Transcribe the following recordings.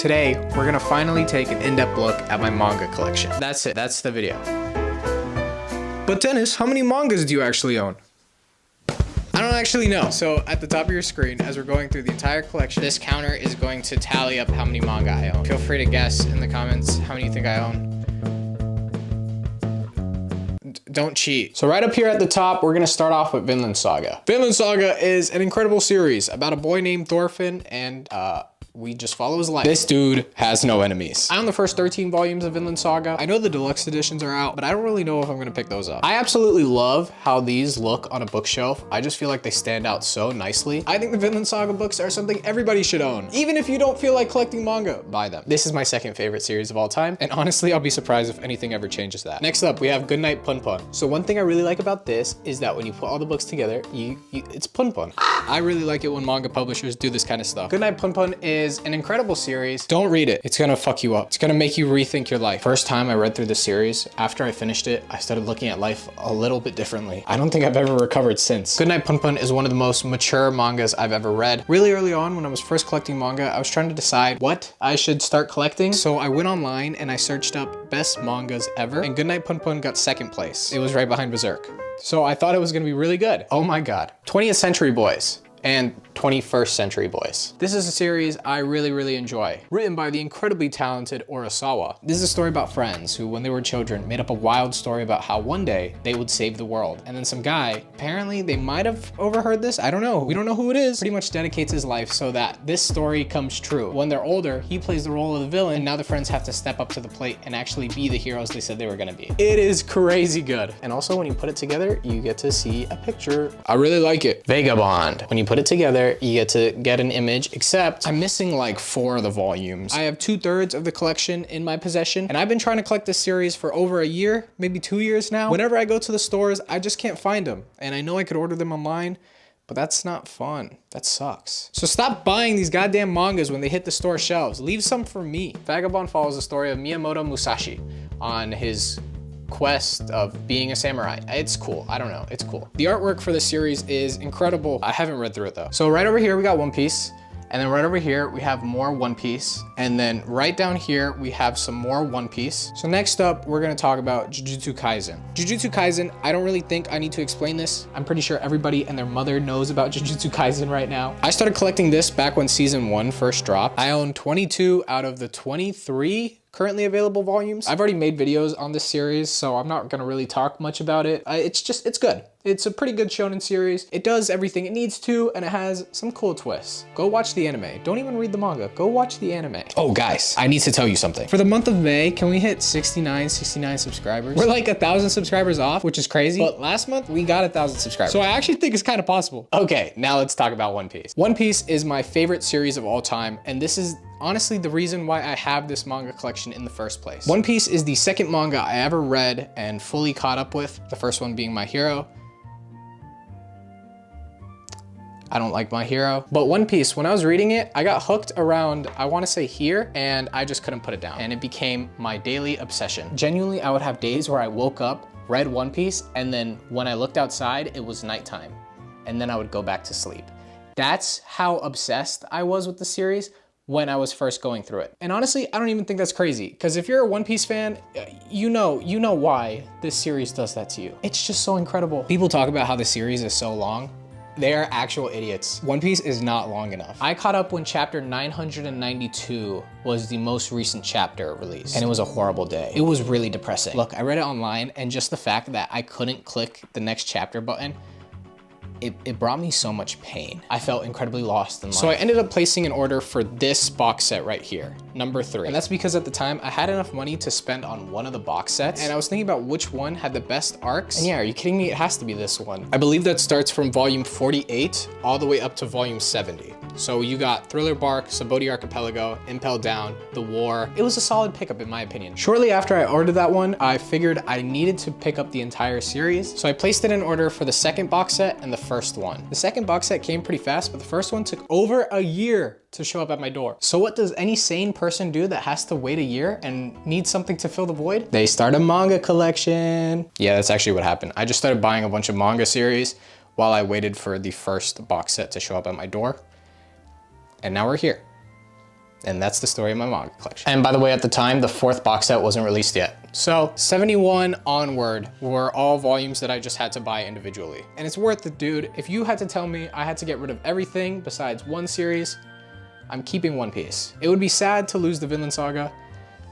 Today, we're gonna finally take an in-depth look at my manga collection. That's it, that's the video. But Teniz, how many mangas do you actually own? I don't actually know. So at the top of your screen, as we're going through the entire collection, this counter is going to tally up how many manga I own. Feel free to guess in the comments how many you think I own. Don't cheat. So right up here at the top, we're gonna start off with Vinland Saga. Vinland Saga is an incredible series about a boy named Thorfinn and we just follow his life. This dude has no enemies. I own the first 13 volumes of Vinland Saga. I know the deluxe editions are out, but I don't really know if I'm gonna pick those up. I absolutely love how these look on a bookshelf. I just feel like they stand out so nicely. I think the Vinland Saga books are something everybody should own. Even if you don't feel like collecting manga, buy them. This is my second favorite series of all time, and honestly, I'll be surprised if anything ever changes that. Next up, we have Goodnight Pun Pun. So one thing I really like about this is that when you put all the books together, it's Pun Pun. I really like it when manga publishers do this kind of stuff. Goodnight Pun Pun is an incredible series. Don't read it. It's gonna fuck you up. It's gonna make you rethink your life. First time I read through the series, after I finished it, I started looking at life a little bit differently. I don't think I've ever recovered since. Goodnight Pun Pun is one of the most mature mangas I've ever read. Really early on when I was first collecting manga, I was trying to decide what I should start collecting. So I went online and I searched up best mangas ever, and Goodnight Pun Pun got second place. It was right behind Berserk. So I thought it was gonna be really good. Oh my God. 20th Century Boys and 21st Century Boys. This is a series I really enjoy, written by the incredibly talented Urasawa. This is a story about friends who, when they were children, made up a wild story about how one day they would save the world. And then some guy, apparently they might have overheard this, I don't know, we don't know who it is, pretty much dedicates his life so that this story comes true. When they're older, he plays the role of the villain, and now the friends have to step up to the plate and actually be the heroes they said they were gonna be. It is crazy good. And also when you put it together, you get to see a picture. I really like it. Vagabond. When you put it together, you get to get an image, except I'm missing like 4 of the volumes. I have 2/3 of the collection in my possession, and I've been trying to collect this series for over a year, maybe 2 years now. Whenever I go to the stores, I just can't find them. And I know I could order them online, but that's not fun. That sucks. So stop buying these goddamn mangas when they hit the store shelves. Leave some for me. Vagabond follows the story of Miyamoto Musashi on his quest of being a samurai. It's cool. I don't know. It's cool. The artwork for the series is incredible. I haven't read through it though. So right over here, we got One Piece. And then right over here, we have more One Piece. And then right down here, we have some more One Piece. So next up, we're gonna talk about Jujutsu Kaisen. Jujutsu Kaisen, I don't really think I need to explain this. I'm pretty sure everybody and their mother knows about Jujutsu Kaisen right now. I started collecting this back when season 1 first dropped. I own 22 out of the 23 currently available volumes. I've already made videos on this series, so I'm not gonna really talk much about it. It's good. It's a pretty good shonen series. It does everything it needs to, and it has some cool twists. Go watch the anime. Don't even read the manga. Go watch the anime. Oh guys, I need to tell you something. For the month of May, can we hit 69 subscribers? We're like 1,000 subscribers off, which is crazy. But last month, we got 1,000 subscribers. So I actually think it's kind of possible. Okay, now let's talk about One Piece. One Piece is my favorite series of all time, and this is honestly the reason why I have this manga collection in the first place. One Piece is the second manga I ever read and fully caught up with, the first one being My Hero. I don't like My Hero. But One Piece, when I was reading it, I got hooked around, I wanna say here, and I just couldn't put it down. And it became my daily obsession. Genuinely, I would have days where I woke up, read One Piece, and then when I looked outside, it was nighttime. And then I would go back to sleep. That's how obsessed I was with the series when I was first going through it. And honestly, I don't even think that's crazy, because if you're a One Piece fan, you know why this series does that to you. It's just so incredible. People talk about how the series is so long. They are actual idiots. One Piece is not long enough. I caught up when chapter 992 was the most recent chapter released, and it was a horrible day. It was really depressing. Look, I read it online, and just the fact that I couldn't click the next chapter button, it brought me so much pain. I felt incredibly lost in life. So I ended up placing an order for this box set right here, number 3. And that's because at the time I had enough money to spend on one of the box sets, and I was thinking about which one had the best arcs. And yeah, are you kidding me? It has to be this one. I believe that starts from volume 48 all the way up to volume 70. So you got Thriller Bark, Sabaody Archipelago, Impel Down, The War. It was a solid pickup in my opinion. Shortly after I ordered that one, I figured I needed to pick up the entire series. So I placed it in order for the second box set and the first one. The second box set came pretty fast, but the first one took over a year to show up at my door. So what does any sane person do that has to wait a year and needs something to fill the void? They start a manga collection. Yeah, that's actually what happened. I just started buying a bunch of manga series while I waited for the first box set to show up at my door. And now we're here. And that's the story of my manga collection. And by the way, at the time, the 4th box set wasn't released yet. So 71 onward were all volumes that I just had to buy individually. And it's worth it, dude. If you had to tell me I had to get rid of everything besides one series, I'm keeping One Piece. It would be sad to lose the Vinland Saga,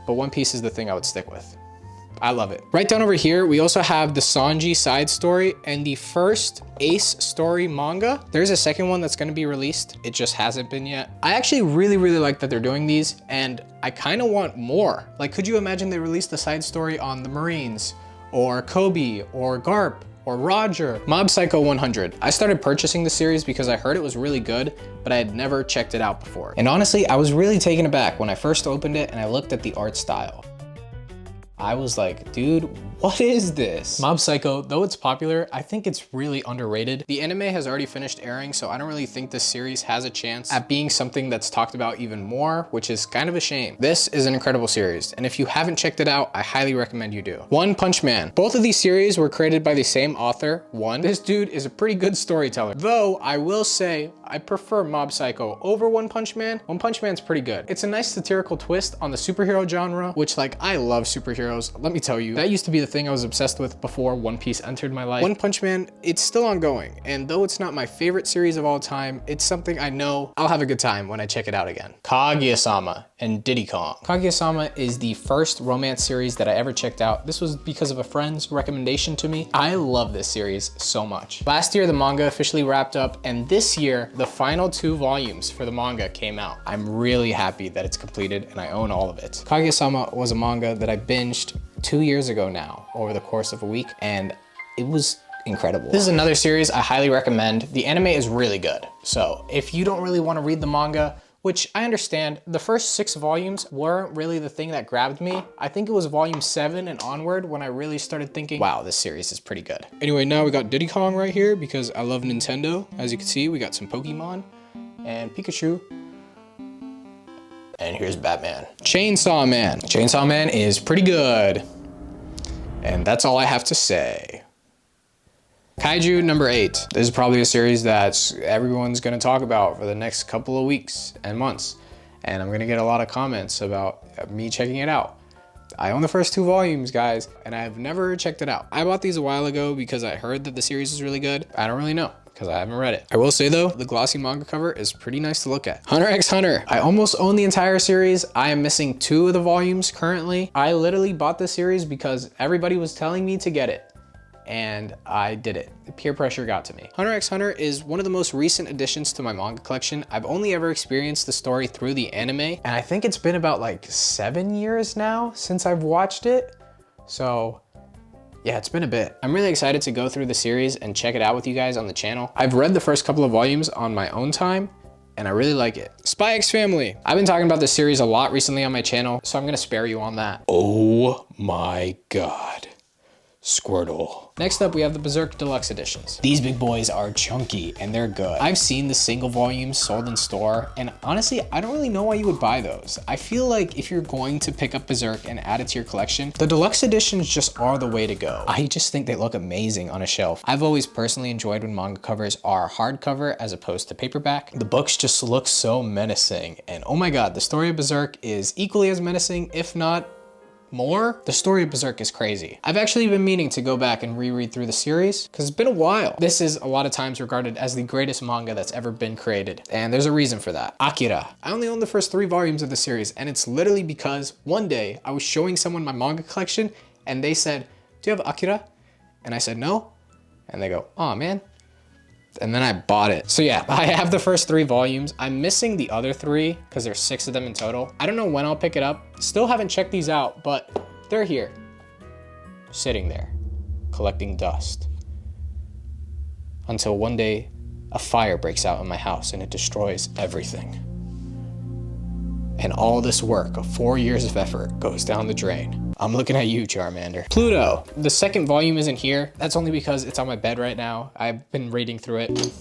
but One Piece is the thing I would stick with. I love it. Right down over here, we also have the Sanji side story and the first Ace story manga. There's a second one that's gonna be released. It just hasn't been yet. I actually really like that they're doing these, and I kind of want more. Like, could you imagine they released the side story on the Marines, or Kobe, or Garp, or Roger? Mob Psycho 100. I started purchasing the series because I heard it was really good, but I had never checked it out before. And honestly, I was really taken aback when I first opened it and I looked at the art style. I was like, dude, what is this? Mob Psycho, though it's popular, I think it's really underrated. The anime has already finished airing, so I don't really think this series has a chance at being something that's talked about even more, which is kind of a shame. This is an incredible series, and if you haven't checked it out, I highly recommend you do. One Punch Man. Both of these series were created by the same author, One. This dude is a pretty good storyteller. Though, I will say, I prefer Mob Psycho over One Punch Man. One Punch Man's pretty good. It's a nice satirical twist on the superhero genre, which, like, I love superheroes. Let me tell you, that used to be the thing I was obsessed with before One Piece entered my life. One Punch Man, it's still ongoing, and though it's not my favorite series of all time, it's something I know I'll have a good time when I check it out again. Kaguya-sama and Diddy Kong. Kaguya-sama is the first romance series that I ever checked out. This was because of a friend's recommendation to me. I love this series so much. Last year, the manga officially wrapped up, and this year, the final 2 volumes for the manga came out. I'm really happy that it's completed, and I own all of it. Kaguya-sama was a manga that I binged 2 years ago now over the course of a week, and it was incredible. This is another series I highly recommend. The anime is really good. So if you don't really want to read the manga, which I understand, the first 6 volumes weren't really the thing that grabbed me. I think it was volume 7 and onward when I really started thinking, wow, this series is pretty good. Anyway, now we got Diddy Kong right here because I love Nintendo. As you can see, we got some Pokemon and Pikachu. And here's Batman. Chainsaw Man. Chainsaw Man is pretty good. And that's all I have to say. Kaiju number 8. This is probably a series that everyone's gonna talk about for the next couple of weeks and months. And I'm gonna get a lot of comments about me checking it out. I own the first 2 volumes, guys, and I've never checked it out. I bought these a while ago because I heard that the series is really good. I don't really know, because I haven't read it. I will say though, the glossy manga cover is pretty nice to look at. Hunter x Hunter. I almost own the entire series. I am missing 2 of the volumes currently. I literally bought this series because everybody was telling me to get it, and I did it. The peer pressure got to me. Hunter x Hunter is one of the most recent additions to my manga collection. I've only ever experienced the story through the anime, and I think it's been about like 7 years now since I've watched it. So yeah, it's been a bit. I'm really excited to go through the series and check it out with you guys on the channel. I've read the first couple of volumes on my own time, and I really like it. Spy X Family. I've been talking about this series a lot recently on my channel, so I'm gonna spare you on that. Oh my God. Squirtle. Next up, we have the Berserk Deluxe Editions. These big boys are chunky and they're good. I've seen the single volumes sold in store, and honestly, I don't really know why you would buy those. I feel like if you're going to pick up Berserk and add it to your collection, the deluxe editions just are the way to go. I just think they look amazing on a shelf. I've always personally enjoyed when manga covers are hardcover as opposed to paperback. The books just look so menacing, and oh my God, the story of Berserk is equally as menacing, if not more. The story of Berserk is crazy. I've actually been meaning to go back and reread through the series because it's been a while. This is a lot of times regarded as the greatest manga that's ever been created, and there's a reason for that. Akira. I only own the first 3 volumes of the series, and it's literally because one day I was showing someone my manga collection and they said, "Do you have Akira?" And I said, "No." And they go, "Oh man." And then I bought it. So yeah, I have the first 3 volumes. I'm missing the other 3 because there's 6 of them in total. I don't know when I'll pick it up. Still haven't checked these out, but they're here, sitting there, collecting dust. Until one day, a fire breaks out in my house and it destroys everything. And all this work of 4 years of effort goes down the drain. I'm looking at you, Charmander. Pluto. The second volume isn't here. That's only because it's on my bed right now. I've been reading through it.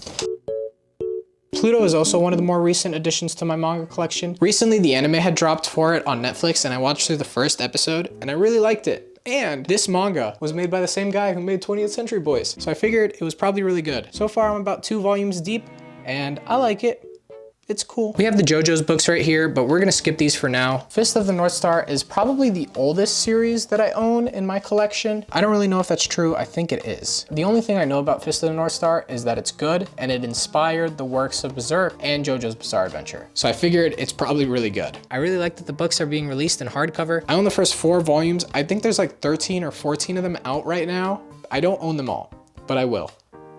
Pluto is also one of the more recent additions to my manga collection. Recently, the anime had dropped for it on Netflix, and I watched through the first episode, and I really liked it. And this manga was made by the same guy who made 20th Century Boys, so I figured it was probably really good. So far, I'm about 2 volumes deep, and I like it. It's cool. We have the JoJo's books right here, but we're gonna skip these for now. Fist of the North Star is probably the oldest series that I own in my collection. I don't really know if that's true. I think it is. The only thing I know about Fist of the North Star is that it's good and it inspired the works of Berserk and JoJo's Bizarre Adventure. So I figured it's probably really good. I really like that the books are being released in hardcover. I own the first 4 volumes. I think there's like 13 or 14 of them out right now. I don't own them all, but I will.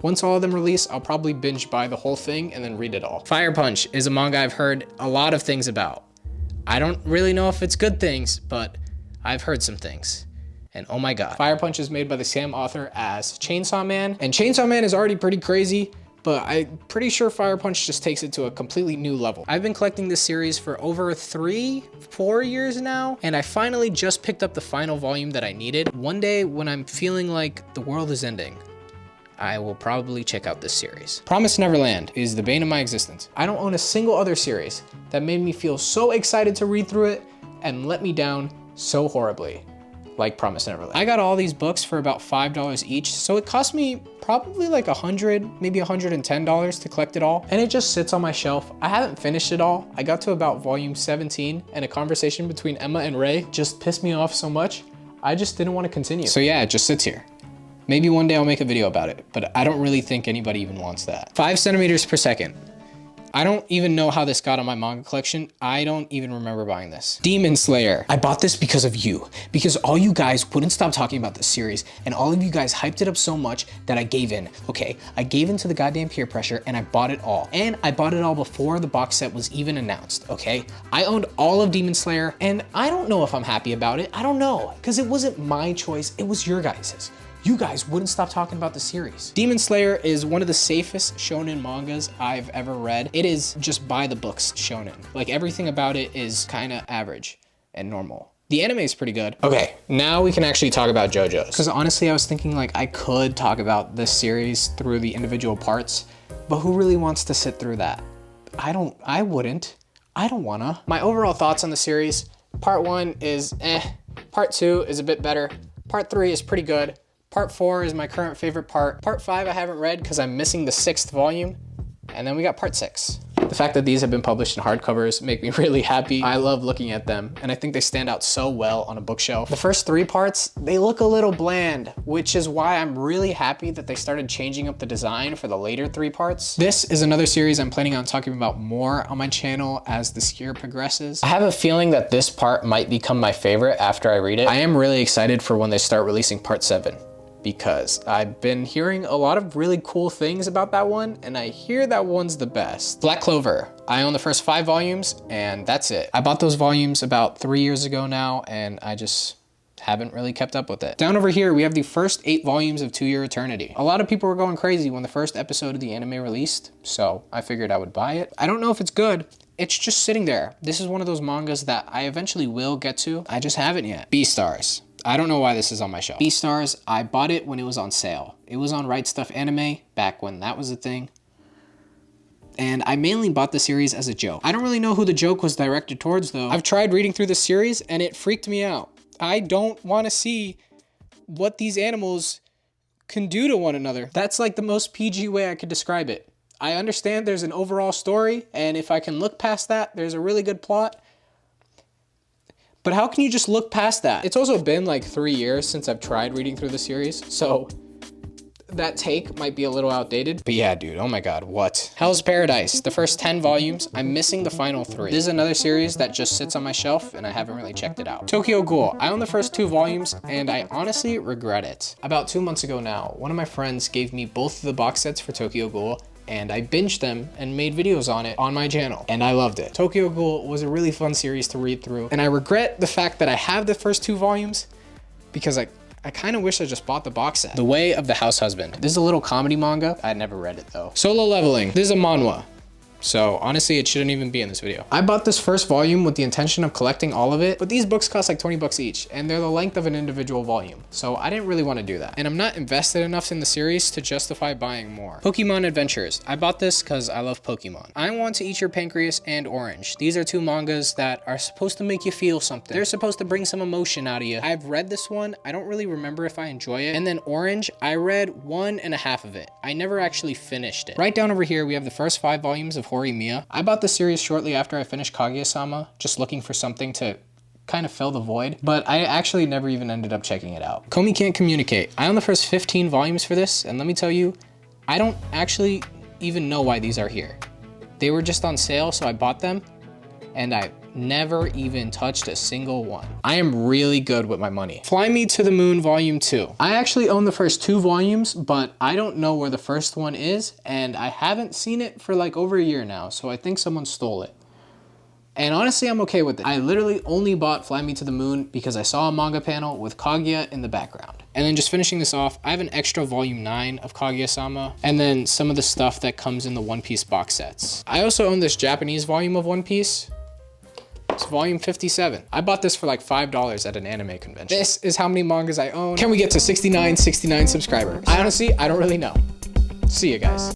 Once all of them release, I'll probably binge buy the whole thing and then read it all. Fire Punch is a manga I've heard a lot of things about. I don't really know if it's good things, but I've heard some things. And oh my God. Fire Punch is made by the same author as Chainsaw Man. And Chainsaw Man is already pretty crazy, but I'm pretty sure Fire Punch just takes it to a completely new level. I've been collecting this series for over 3-4 years now, and I finally just picked up the final volume that I needed. One day when I'm feeling like the world is ending, I will probably check out this series. Promised Neverland is the bane of my existence. I don't own a single other series that made me feel so excited to read through it and let me down so horribly like Promised Neverland. I got all these books for about $5 each, so it cost me probably like $100, maybe $110 to collect it all. And it just sits on my shelf. I haven't finished it all. I got to about volume 17 and a conversation between Emma and Ray just pissed me off so much, I just didn't want to continue. So yeah, it just sits here. Maybe one day I'll make a video about it, but I don't really think anybody even wants that. 5 centimeters per second. I don't even know how this got on my manga collection. I don't even remember buying this. Demon Slayer. I bought this because of you, because all you guys wouldn't stop talking about this series, and all of you guys hyped it up so much that I gave in, okay? I gave in to the goddamn peer pressure and I bought it all. And I bought it all before the box set was even announced, okay? I owned all of Demon Slayer, and I don't know if I'm happy about it. I don't know, because it wasn't my choice, it was your guys's. You guys wouldn't stop talking about the series. Demon Slayer is one of the safest shonen mangas I've ever read. It is just by the books shonen. Like everything about it is kind of average and normal. The anime is pretty good. Okay, now we can actually talk about JoJo's. Because honestly, I was thinking like I could talk about this series through the individual parts, but who really wants to sit through that? I wouldn't. I don't wanna. My overall thoughts on the series, part 1 is part 2 is a bit better, part 3 is pretty good. Part 4 is my current favorite part. Part 5 I haven't read because I'm missing the 6th volume. And then we got part 6. The fact that these have been published in hardcovers make me really happy. I love looking at them, and I think they stand out so well on a bookshelf. The first 3 parts, they look a little bland, which is why I'm really happy that they started changing up the design for the later 3 parts. This is another series I'm planning on talking about more on my channel as this year progresses. I have a feeling that this part might become my favorite after I read it. I am really excited for when they start releasing part 7. Because I've been hearing a lot of really cool things about that one, and I hear that one's the best. Black Clover. I own the first 5 volumes, and that's it. I bought those volumes about 3 years ago now, and I just haven't really kept up with it. Down over here, we have the first 8 volumes of To Your Eternity. A lot of people were going crazy when the first episode of the anime released, so I figured I would buy it. I don't know if it's good. It's just sitting there. This is one of those mangas that I eventually will get to. I just haven't yet. Beastars. I don't know why this is on my shelf. Beastars, I bought it when it was on sale. It was on Right Stuff Anime, back when that was a thing. And I mainly bought the series as a joke. I don't really know who the joke was directed towards though. I've tried reading through the series and it freaked me out. I don't want to see what these animals can do to one another. That's like the most PG way I could describe it. I understand there's an overall story, and if I can look past that, there's a really good plot. But how can you just look past that? It's also been like 3 years since I've tried reading through the series, so that take might be a little outdated. But yeah, dude, oh my god, what? Hell's Paradise, the first 10 volumes. I'm missing the final 3. This is another series that just sits on my shelf, and I haven't really checked it out. Tokyo Ghoul, I own the first 2 volumes, and I honestly regret it. About 2 months ago now, one of my friends gave me both of the box sets for Tokyo Ghoul, and I binged them and made videos on it on my channel, and I loved it. Tokyo Ghoul was a really fun series to read through, and I regret the fact that I have the first 2 volumes because I kind of wish I just bought the box set. The Way of the House Husband. This is a little comedy manga. I never read it though. Solo Leveling. This is a manhwa. So honestly, it shouldn't even be in this video. I bought this first volume with the intention of collecting all of it, but these books cost like 20 bucks each, and they're the length of an individual volume. So I didn't really want to do that. And I'm not invested enough in the series to justify buying more. Pokemon Adventures. I bought this because I love Pokemon. I Want to Eat Your Pancreas and Orange. These are 2 mangas that are supposed to make you feel something. They're supposed to bring some emotion out of you. I've read this one. I don't really remember if I enjoy it. And then Orange, I read 1.5 of it. I never actually finished it. Right down over here, we have the first 5 volumes of Horimiya. I bought the series shortly after I finished Kaguya-sama, just looking for something to kind of fill the void, but I actually never even ended up checking it out. Komi Can't Communicate. I own the first 15 volumes for this, and let me tell you, I don't actually even know why these are here. They were just on sale, so I bought them, and I never even touched a single one. I am really good with my money. Fly Me to the Moon Volume 2. I actually own the first 2 volumes, but I don't know where the first one is, and I haven't seen it for like over a year now, so I think someone stole it. And honestly, I'm okay with it. I literally only bought Fly Me to the Moon because I saw a manga panel with Kaguya in the background. And then just finishing this off, I have an extra volume 9 of Kaguya-sama, and then some of the stuff that comes in the One Piece box sets. I also own this Japanese volume of One Piece. It's volume 57. I bought this for like $5 at an anime convention. This is how many mangas I own. Can we get to 69 subscribers? I don't really know. See you guys.